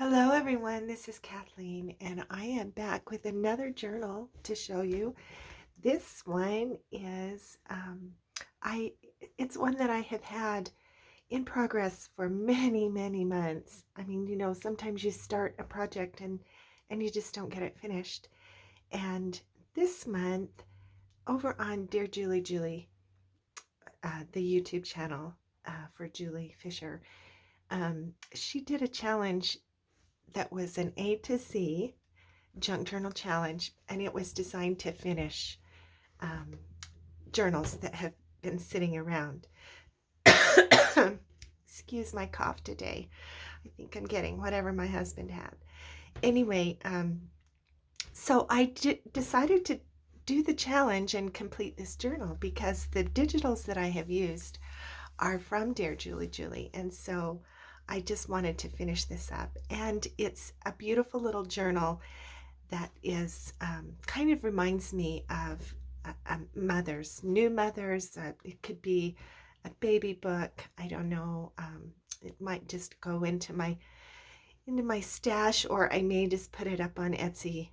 Hello everyone, this is Kathleen and I am back with another journal to show you. This one is it's one that I have had in progress for many months. I mean, sometimes you start a project and you just don't get it finished. And this month over on Dear Julie, the YouTube channel for Julie Fisher, she did a challenge that was an A to Z junk journal challenge, and it was designed to finish um, journals that have been sitting around. Excuse my cough today. I think I'm getting whatever my husband had. Anyway, so I decided to do the challenge and complete this journal because the digitals that I have used are from Dear Julie, and so I just wanted to finish this up. And it's a beautiful little journal that is kind of reminds me of mothers, new mothers. It could be a baby book. I don't know. It might just go into my stash, or I may just put it up on Etsy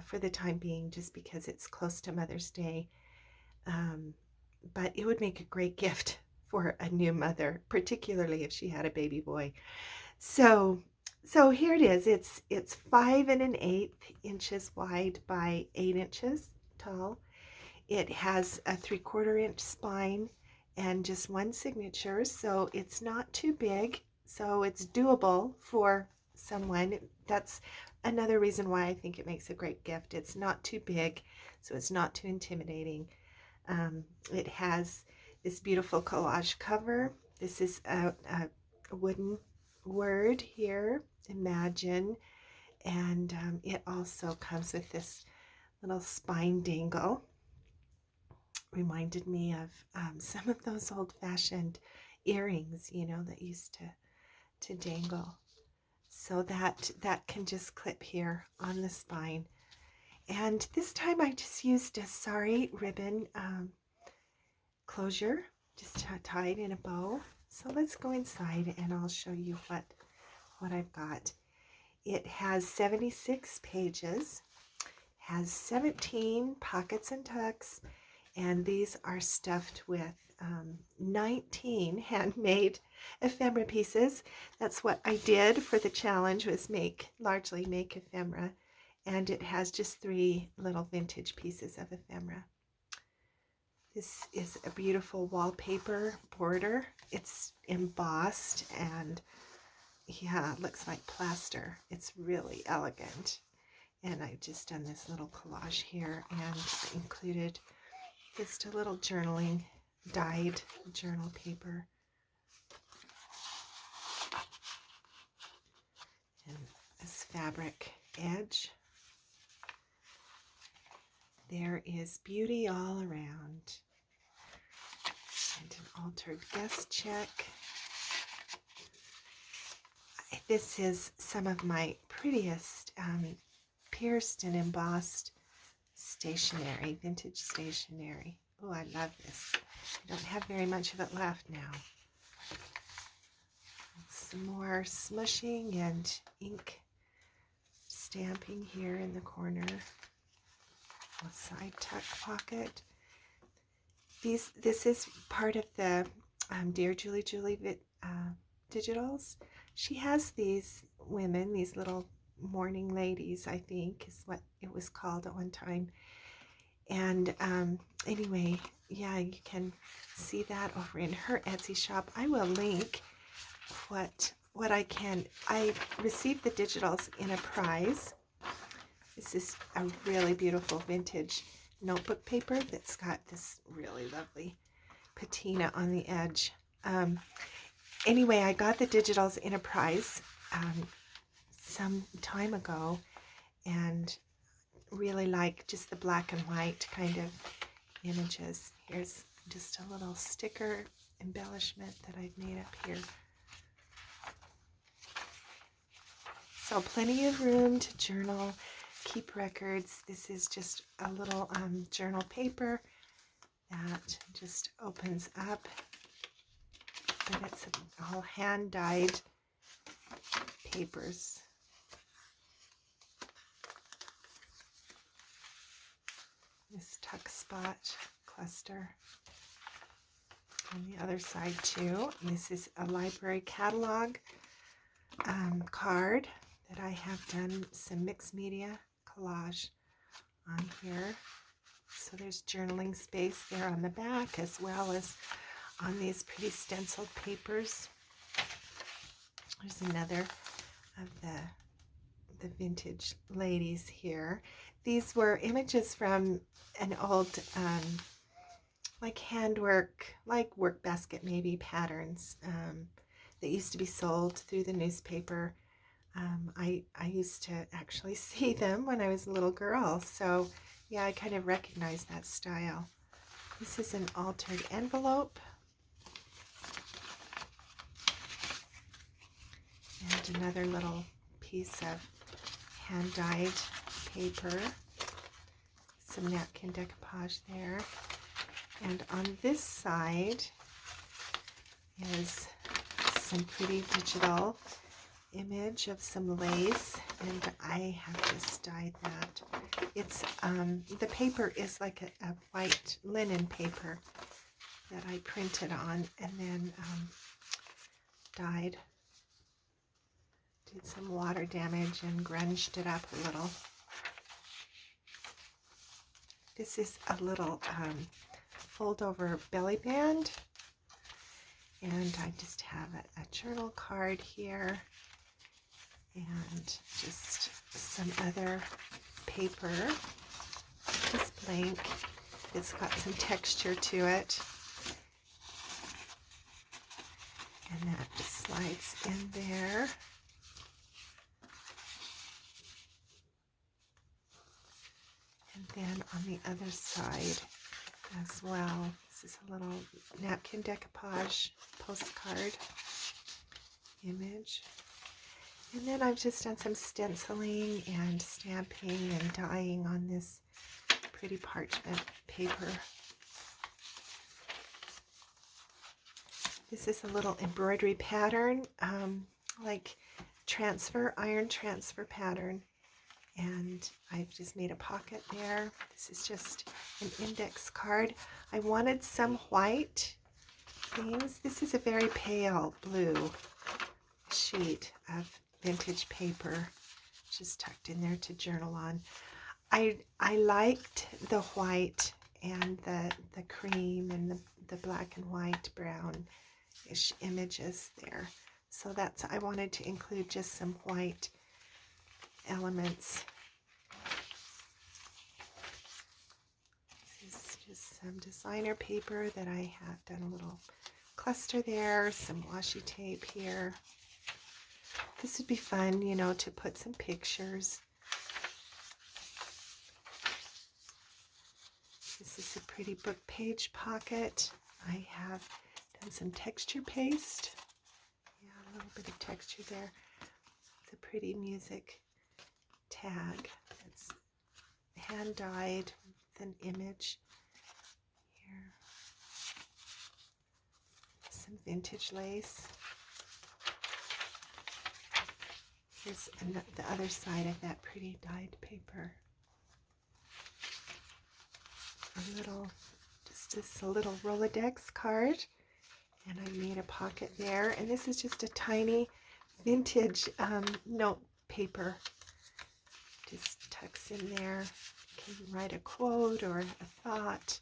for the time being, just because it's close to Mother's Day. But it would make a great gift for a new mother, particularly if she had a baby boy. So here it is. It's 5 1/8 inches wide by 8 inches tall. It has a 3/4 inch spine and just one signature, so it's not too big. So it's doable for someone. That's another reason why I think it makes a great gift. It's not too big, so it's not too intimidating. It has this beautiful collage cover. This is a wooden word here, imagine, and it also comes with this little spine dangle. Reminded me of some of those old-fashioned earrings, that used to dangle. So that can just clip here on the spine. And this time I just used a sari ribbon closure, just tied in a bow. So let's go inside and I'll show you what I've got. It has 76 pages, has 17 pockets and tucks, and these are stuffed with 19 handmade ephemera pieces. That's what I did for the challenge, was largely make ephemera, and it has just 3 little vintage pieces of ephemera. This is a beautiful wallpaper border. It's embossed, and yeah, it looks like plaster. It's really elegant. And I've just done this little collage here and included just a little journaling dyed journal paper. And this fabric edge. There is beauty all around. And an altered guest check. This is some of my prettiest pierced and embossed stationery, vintage stationery. Oh, I love this. I don't have very much of it left now. Some more smushing and ink stamping here in the corner. A side tuck pocket. This is part of the Dear Julie digitals. She has these women, these little morning ladies, I think is what it was called at one time. And anyway, yeah, you can see that over in her Etsy shop. I will link what I can. I received the digitals in a prize. This is a really beautiful vintage notebook paper that's got this really lovely patina on the edge. Anyway, I got the digitals in a prize some time ago, and really like just the black and white kind of images. Here's just a little sticker embellishment that I've made up here. So plenty of room to journal, keep records. This is just a little journal paper that just opens up, and it's all hand-dyed papers. this tuck spot cluster on the other side too. And this is a library catalog card that I have done some mixed media collage on here. So there's journaling space there on the back as well as on these pretty stenciled papers. There's another of the vintage ladies here. These were images from an old like handwork, like work basket maybe patterns that used to be sold through the newspaper. I used to actually see them when I was a little girl, so yeah, I kind of recognize that style. This is an altered envelope. And another little piece of hand-dyed paper. Some napkin decoupage there. And on this side is some pretty digital image of some lace, and I have just dyed that. It's the paper is like a white linen paper that I printed on and then dyed. Did some water damage and grunged it up a little. This is a little fold over belly band, and I just have a journal card here and just some other paper, just blank. It's got some texture to it, and that just slides in there. And then on the other side as well, this is a little napkin decoupage postcard image. And then I've just done some stenciling and stamping and dyeing on this pretty parchment paper. This is a little embroidery pattern, like iron transfer pattern. And I've just made a pocket there. This is just an index card. I wanted some white things. This is a very pale blue sheet of vintage paper, just tucked in there to journal on. I liked the white and the cream and the black and white brownish images there. So I wanted to include just some white elements. This is just some designer paper that I have done a little cluster there, some washi tape here. This would be fun, you know, to put some pictures. This is a pretty book page pocket. I have done some texture paste. Yeah, a little bit of texture there. It's a pretty music tag. It's hand dyed with an image here. Some vintage lace. Here's the other side of that pretty dyed paper. Just a little Rolodex card, and I made a pocket there. And this is just a tiny vintage note paper. Just tucks in there. You can write a quote or a thought.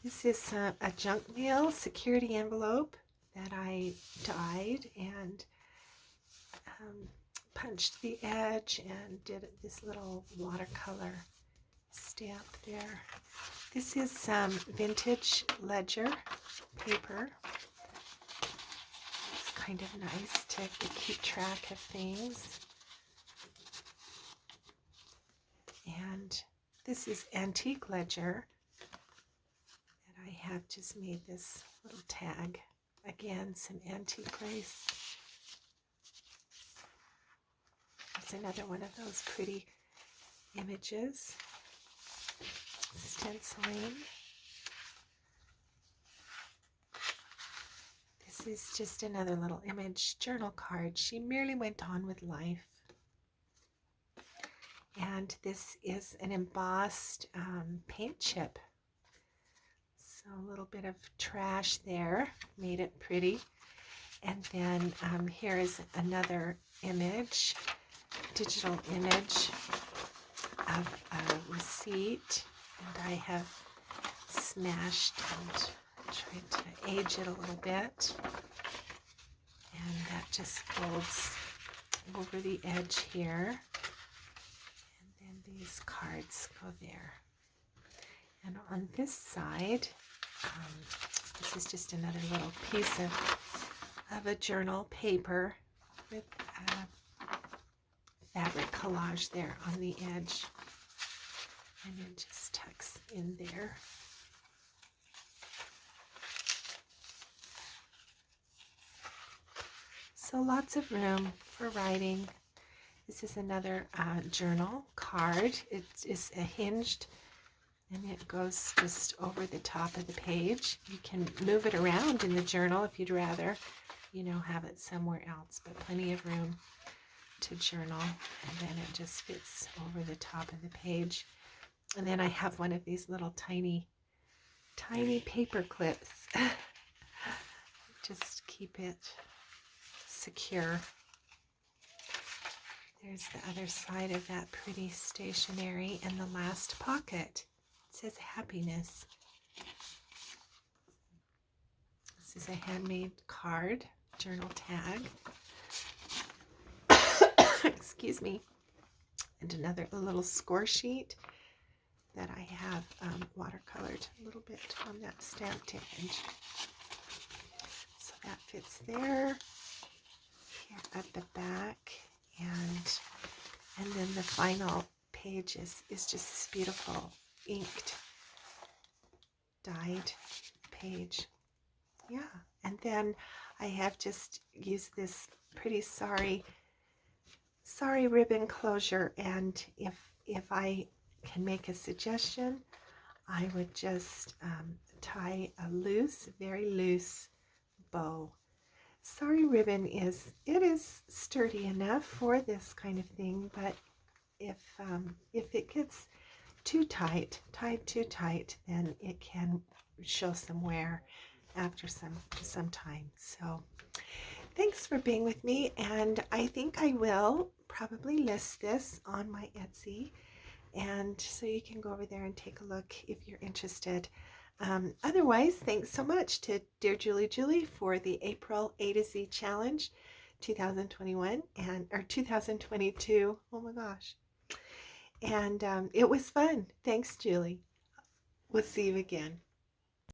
This is a junk mail security envelope that I dyed and punched the edge and did this little watercolor stamp there. This is some vintage ledger paper. It's kind of nice to keep track of things. And this is antique ledger. I have just made this little tag. Again, some antique lace. It's another one of those pretty images. Stenciling. This This is just another little image journal card. She merely went on with life. And this is an embossed paint chip. So a little bit of trash there made it pretty. And then here is another image, digital image of a receipt. And I have smashed and tried to age it a little bit. And that just folds over the edge here. And then these cards go there. And on this side, this is just another little piece of a journal paper with fabric collage there on the edge. And it just tucks in there. So lots of room for writing. This is another journal card. It is a hinged, and it goes just over the top of the page. You can move it around in the journal if you'd rather, have it somewhere else, but plenty of room to journal. And then it just fits over the top of the page. And then I have one of these little tiny paper clips. Just keep it secure. There's the other side of that pretty stationery, and the last pocket. It says happiness. This is a handmade card, journal tag. Excuse me. And another little score sheet that I have watercolored a little bit on that stamped image. So that fits there. Here at the back. And then the final page is just this beautiful inked, dyed page. Yeah, and then I have just used this pretty sorry ribbon closure, and if I can make a suggestion, I would just tie a very loose bow. Sorry ribbon is sturdy enough for this kind of thing, but if it gets tied too tight, then it can show some wear after some time. So thanks for being with me, and I think I will probably list this on my Etsy, and so you can go over there and take a look if you're interested. Otherwise, thanks so much to Dear Julie for the April A to Z Challenge 2021 or 2022. Oh my gosh. And it was fun. Thanks, Julie. We'll see you again.